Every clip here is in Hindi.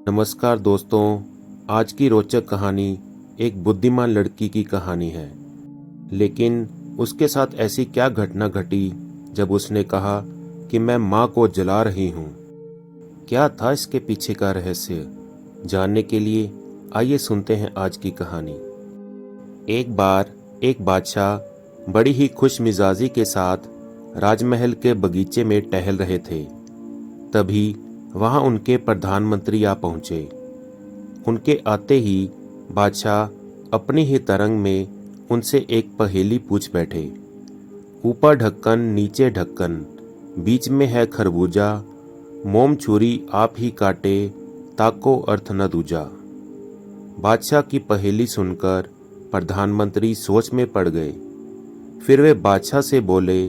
नमस्कार दोस्तों। आज की रोचक कहानी एक बुद्धिमान लड़की की कहानी है। लेकिन उसके साथ ऐसी क्या घटना घटी जब उसने कहा कि मैं माँ को जला रही हूँ। क्या था इसके पीछे का रहस्य? जानने के लिए आइए सुनते हैं आज की कहानी। एक बार एक बादशाह बड़ी ही खुश मिजाजी के साथ राजमहल के बगीचे में टहल रहे थे। तभी वहां उनके प्रधानमंत्री आ पहुंचे। उनके आते ही बादशाह अपनी ही तरंग में उनसे एक पहेली पूछ बैठे। ऊपर ढक्कन नीचे ढक्कन, बीच में है खरबूजा, मोम छुरी आप ही काटे, ताको अर्थ न दूजा। बादशाह की पहेली सुनकर प्रधानमंत्री सोच में पड़ गए। फिर वे बादशाह से बोले,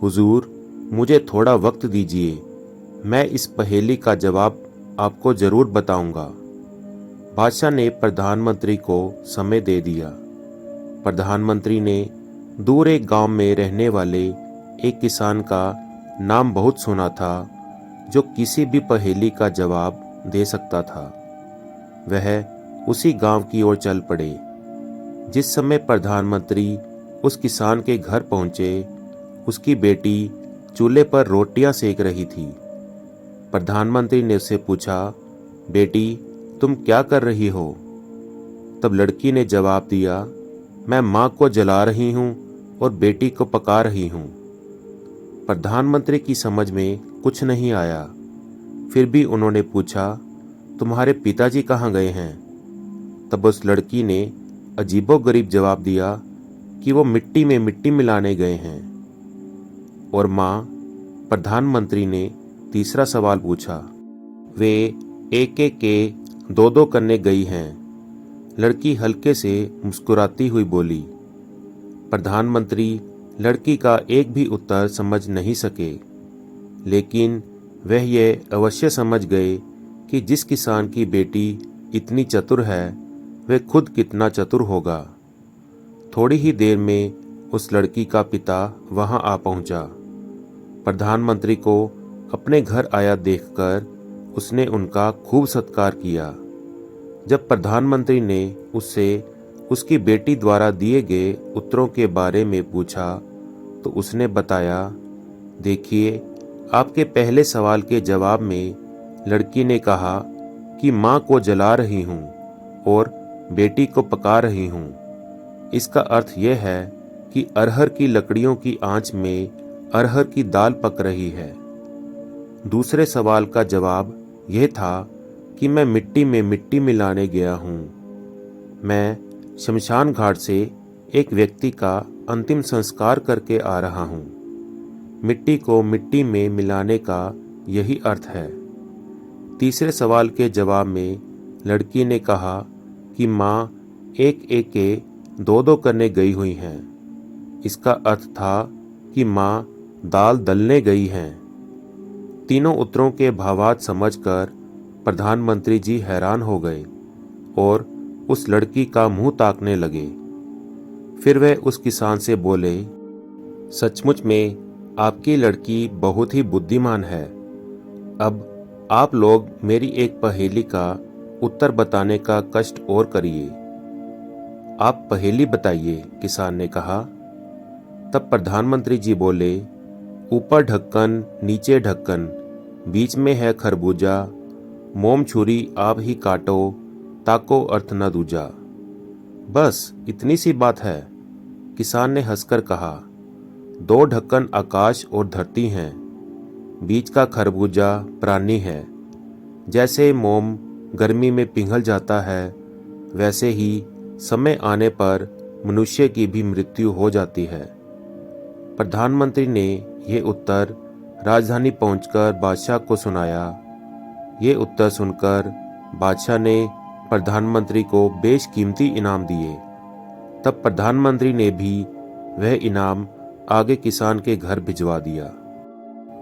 हुजूर, मुझे थोड़ा वक्त दीजिए, मैं इस पहेली का जवाब आपको जरूर बताऊंगा। बादशाह ने प्रधानमंत्री को समय दे दिया। प्रधानमंत्री ने दूर एक गांव में रहने वाले एक किसान का नाम बहुत सुना था, जो किसी भी पहेली का जवाब दे सकता था। वह उसी गांव की ओर चल पड़े। जिस समय प्रधानमंत्री उस किसान के घर पहुंचे, उसकी बेटी चूल्हे पर रोटियां सेक रही थी। प्रधानमंत्री ने उससे पूछा, बेटी, तुम क्या कर रही हो? तब लड़की ने जवाब दिया, मैं माँ को जला रही हूँ और बेटी को पका रही हूँ। प्रधानमंत्री की समझ में कुछ नहीं आया। फिर भी उन्होंने पूछा, तुम्हारे पिताजी कहाँ गए हैं? तब उस लड़की ने अजीबोगरीब जवाब दिया कि वो मिट्टी में मिट्टी मिलाने गए हैं। और माँ, प्रधानमंत्री ने तीसरा सवाल पूछा। वे एक एक के दो दो करने गई हैं। लड़की हल्के से मुस्कुराती हुई बोली। प्रधानमंत्री लड़की का एक भी उत्तर समझ नहीं सके, लेकिन वह यह अवश्य समझ गए कि जिस किसान की बेटी इतनी चतुर है, वह खुद कितना चतुर होगा। थोड़ी ही देर में उस लड़की का पिता वहां आ पहुंचा। प्रधानमंत्री को अपने घर आया देखकर उसने उनका खूब सत्कार किया। जब प्रधानमंत्री ने उससे उसकी बेटी द्वारा दिए गए उत्तरों के बारे में पूछा, तो उसने बताया, देखिए, आपके पहले सवाल के जवाब में लड़की ने कहा कि माँ को जला रही हूँ और बेटी को पका रही हूँ। इसका अर्थ यह है कि अरहर की लकड़ियों की आंच में अरहर की दाल पक रही है। दूसरे सवाल का जवाब यह था कि मैं मिट्टी में मिट्टी मिलाने गया हूँ। मैं शमशान घाट से एक व्यक्ति का अंतिम संस्कार करके आ रहा हूँ। मिट्टी को मिट्टी में मिलाने का यही अर्थ है। तीसरे सवाल के जवाब में लड़की ने कहा कि माँ एक एक के दो दो करने गई हुई हैं। इसका अर्थ था कि माँ दाल दलने गई हैं। तीनों उत्तरों के भावार्थ समझकर प्रधानमंत्री जी हैरान हो गए और उस लड़की का मुंह ताकने लगे। फिर वह उस किसान से बोले, सचमुच में आपकी लड़की बहुत ही बुद्धिमान है। अब आप लोग मेरी एक पहेली का उत्तर बताने का कष्ट और करिए। आप पहेली बताइए, किसान ने कहा। तब प्रधानमंत्री जी बोले, ऊपर ढक्कन नीचे ढक्कन, बीच में है खरबूजा, मोम छुरी आप ही काटो, ताको अर्थ न दूजा। बस इतनी सी बात है, किसान ने हंसकर कहा। दो ढक्कन आकाश और धरती हैं, बीच का खरबूजा प्राणी है। जैसे मोम गर्मी में पिघल जाता है, वैसे ही समय आने पर मनुष्य की भी मृत्यु हो जाती है। प्रधानमंत्री ने यह उत्तर राजधानी पहुंचकर बादशाह को सुनाया। ये उत्तर सुनकर बादशाह ने प्रधानमंत्री को बेशकीमती इनाम दिए। तब प्रधानमंत्री ने भी वह इनाम आगे किसान के घर भिजवा दिया।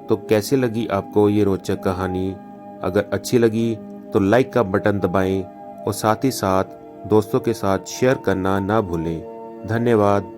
तो कैसे लगी आपको ये रोचक कहानी? अगर अच्छी लगी तो लाइक का बटन दबाएं और साथ ही साथ दोस्तों के साथ शेयर करना ना भूलें। धन्यवाद।